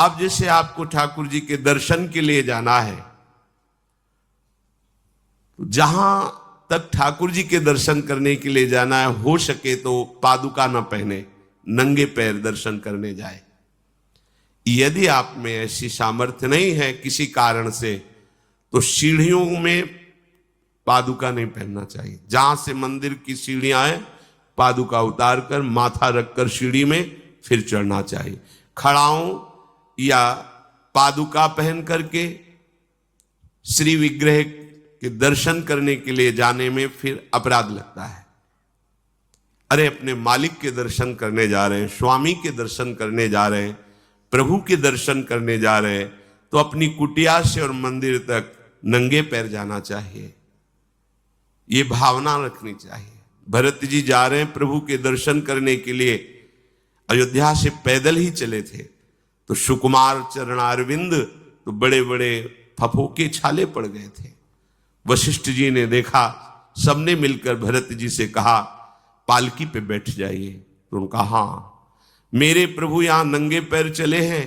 आप जैसे आपको ठाकुर जी के दर्शन के लिए जाना है, जहां तक ठाकुर जी के दर्शन करने के लिए जाना है, हो सके तो पादुका न पहने, नंगे पैर दर्शन करने जाए। यदि आप में ऐसी सामर्थ्य नहीं है किसी कारण से, तो सीढ़ियों में पादुका नहीं पहनना चाहिए। जहां से मंदिर की सीढ़ियां हैं, पादुका उतार कर माथा रखकर सीढ़ी में फिर चढ़ना चाहिए। खड़ाओं या पादुका पहन करके श्री विग्रह के दर्शन करने के लिए जाने में फिर अपराध लगता है। अरे अपने मालिक के दर्शन करने जा रहे हैं, स्वामी के दर्शन करने जा रहे हैं, प्रभु के दर्शन करने जा रहे हैं, तो अपनी कुटिया से और मंदिर तक नंगे पैर जाना चाहिए। ये भावना रखनी चाहिए। भरत जी जा रहे हैं प्रभु के दर्शन करने के लिए, अयोध्या से पैदल ही चले थे, तो सुकुमार चरणारविंद तो बड़े बड़े फफोके छाले पड़ गए थे। वशिष्ठ जी ने देखा, सबने मिलकर भरत जी से कहा पालकी पे बैठ जाइए। तो उनका हाँ, मेरे प्रभु यहां नंगे पैर चले हैं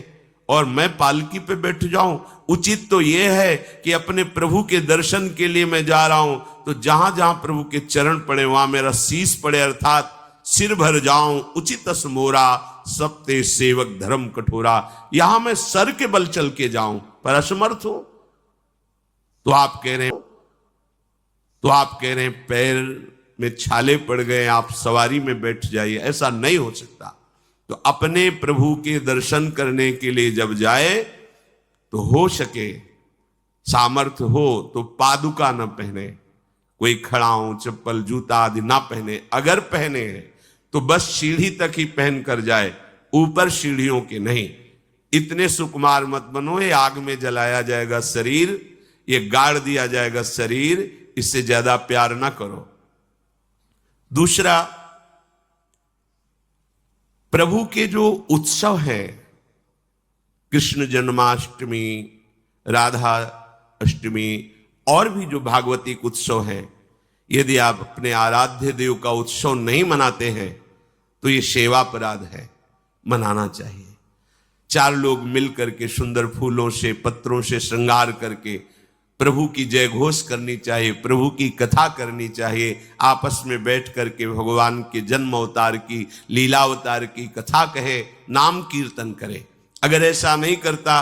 और मैं पालकी पे बैठ जाऊं? उचित तो यह है कि अपने प्रभु के दर्शन के लिए मैं जा रहा हूं, तो जहां जहां प्रभु के चरण पड़े वहां मेरा शीश पड़े, अर्थात सिर भर जाऊं। उचित मोरा सबते सेवक धर्म कठोरा, यहां मैं सर के बल चल के जाऊं पर असमर्थ हूं। तो आप कह रहे हैं पैर में छाले पड़ गए, आप सवारी में बैठ जाइए। ऐसा नहीं हो सकता। तो अपने प्रभु के दर्शन करने के लिए जब जाए, तो हो सके सामर्थ्य हो तो पादुका न पहने, कोई खड़ाऊं चप्पल जूता आदि ना पहने। अगर पहने हैं तो बस सीढ़ी तक ही पहन कर जाए, ऊपर सीढ़ियों के नहीं। इतने सुकुमार मत बनो, ये आग में जलाया जाएगा शरीर, ये गाड़ दिया जाएगा शरीर, इससे ज्यादा प्यार ना करो। दूसरा, प्रभु के जो उत्सव हैं, कृष्ण जन्माष्टमी, राधा अष्टमी और भी जो भागवतिक उत्सव हैं, यदि आप अपने आराध्य देव का उत्सव नहीं मनाते हैं तो ये सेवापराध है, मनाना चाहिए। चार लोग मिल करके सुंदर फूलों से पत्रों से श्रृंगार करके प्रभु की जय घोष करनी चाहिए, प्रभु की कथा करनी चाहिए। आपस में बैठ करके भगवान के जन्म अवतार की, लीला अवतार की कथा कहे, नाम कीर्तन करे। अगर ऐसा नहीं करता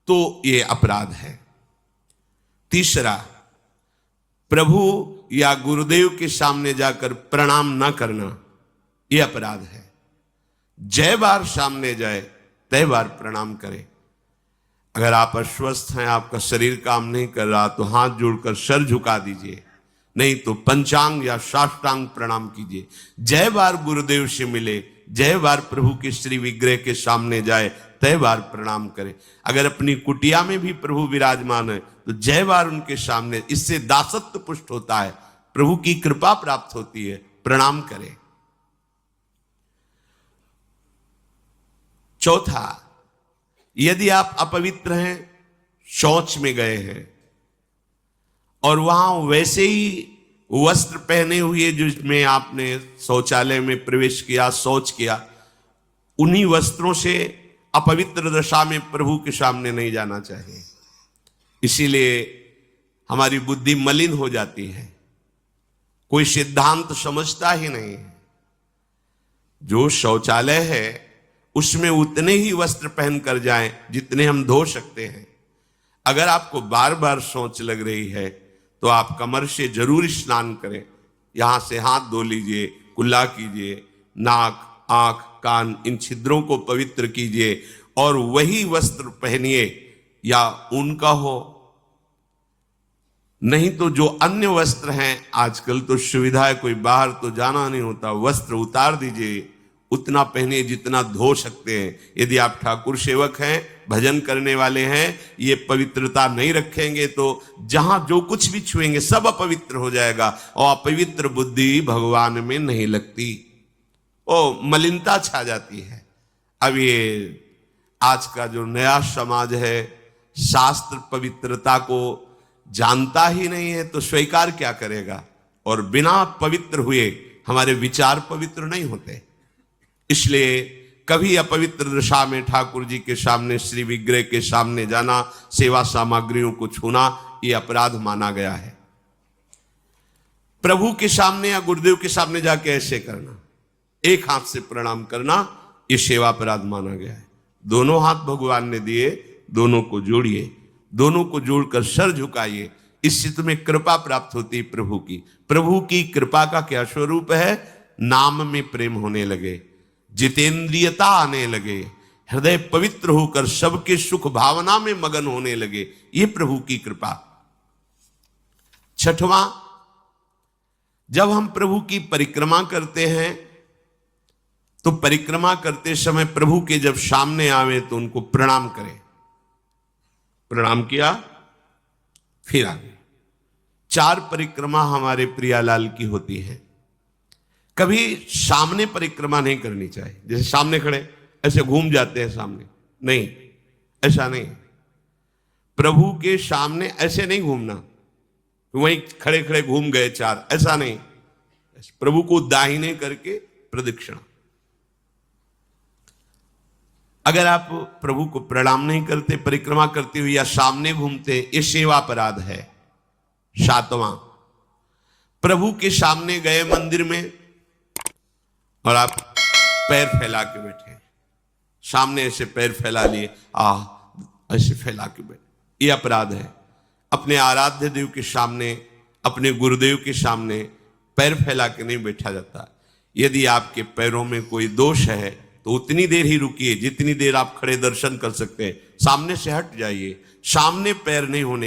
तो ये अपराध है। तीसरा, प्रभु या गुरुदेव के सामने जाकर प्रणाम ना करना, यह अपराध है। जय बार सामने जाए तय बार प्रणाम करें। अगर आप अस्वस्थ हैं, आपका शरीर काम नहीं कर रहा, तो हाथ जोड़कर सर झुका दीजिए, नहीं तो पंचांग या साष्टांग प्रणाम कीजिए। जय बार गुरुदेव से मिले, जय बार प्रभु के श्री विग्रह के सामने जाए, तय बार प्रणाम करें। अगर अपनी कुटिया में भी प्रभु विराजमान है तो जय बार उनके सामने, इससे दासत्व पुष्ट होता है, प्रभु की कृपा प्राप्त होती है, प्रणाम करें। चौथा, यदि आप अपवित्र हैं, शौच में गए हैं और वहां वैसे ही वस्त्र पहने हुए जिसमें आपने शौचालय में प्रवेश किया, शौच किया, उन्हीं वस्त्रों से अपवित्र दशा में प्रभु के सामने नहीं जाना चाहिए। इसीलिए हमारी बुद्धि मलिन हो जाती है, कोई सिद्धांत समझता ही नहीं है। जो शौचालय है उसमें उतने ही वस्त्र पहन कर जाएं जितने हम धो सकते हैं। अगर आपको बार बार शौच लग रही है तो आप कमर से जरूर स्नान करें, यहां से हाथ धो लीजिए, कुल्ला कीजिए, नाक आंख कान इन छिद्रों को पवित्र कीजिए और वही वस्त्र पहनिए, या उनका हो। नहीं तो जो अन्य वस्त्र हैं, आजकल तो सुविधा है, कोई बाहर तो जाना नहीं होता, वस्त्र उतार दीजिए, उतना पहनिए जितना धो सकते हैं। यदि आप ठाकुर सेवक हैं, भजन करने वाले हैं, ये पवित्रता नहीं रखेंगे तो जहां जो कुछ भी छुएंगे सब अपवित्र हो जाएगा, और अपवित्र बुद्धि भगवान में नहीं लगती, ओ मलिनता छा जाती है। अब ये आज का जो नया समाज है, शास्त्र पवित्रता को जानता ही नहीं है, तो स्वीकार क्या करेगा? और बिना पवित्र हुए हमारे विचार पवित्र नहीं होते। इसलिए कभी अपवित्र दशा में ठाकुर जी के सामने, श्री विग्रह के सामने जाना, सेवा सामग्रियों को छूना, ये अपराध माना गया है। प्रभु के सामने या गुरुदेव के सामने जाके ऐसे करना, एक हाथ से प्रणाम करना, ये सेवा अपराध माना गया है। दोनों हाथ भगवान ने दिए, दोनों को जोड़िए, दोनों को जोड़कर सर झुकाइए, इससे तुम्हें कृपा प्राप्त होती है प्रभु की। प्रभु की कृपा का क्या स्वरूप है? नाम में प्रेम होने लगे, जितेंद्रियता आने लगे, हृदय पवित्र होकर सबके सुख भावना में मगन होने लगे, ये प्रभु की कृपा। छठवां, जब हम प्रभु की परिक्रमा करते हैं तो परिक्रमा करते समय प्रभु के जब सामने आवे तो उनको प्रणाम करें। प्रणाम किया, फिर आगे। 4 परिक्रमा हमारे प्रियालाल की होती है। कभी सामने परिक्रमा नहीं करनी चाहिए, जैसे सामने खड़े ऐसे घूम जाते हैं सामने, नहीं, ऐसा नहीं। प्रभु के सामने ऐसे नहीं घूमना, वहीं खड़े खड़े घूम गए 4, ऐसा नहीं। प्रभु को दाहिने करके प्रदक्षिणा। अगर आप प्रभु को प्रणाम नहीं करते, परिक्रमा करते हुए या सामने घूमते, ये सेवा अपराध है। 7वां, प्रभु के सामने गए मंदिर में और आप पैर फैला के बैठे, सामने ऐसे पैर फैला लिए, ऐसे फैला के बैठे, ये अपराध है। अपने आराध्य देव के सामने, अपने गुरुदेव के सामने पैर फैला के नहीं बैठा जाता। यदि आपके पैरों में कोई दोष है तो उतनी देर ही रुकिए जितनी देर आप खड़े दर्शन कर सकते हैं। सामने से हट जाइए, सामने पैर नहीं होने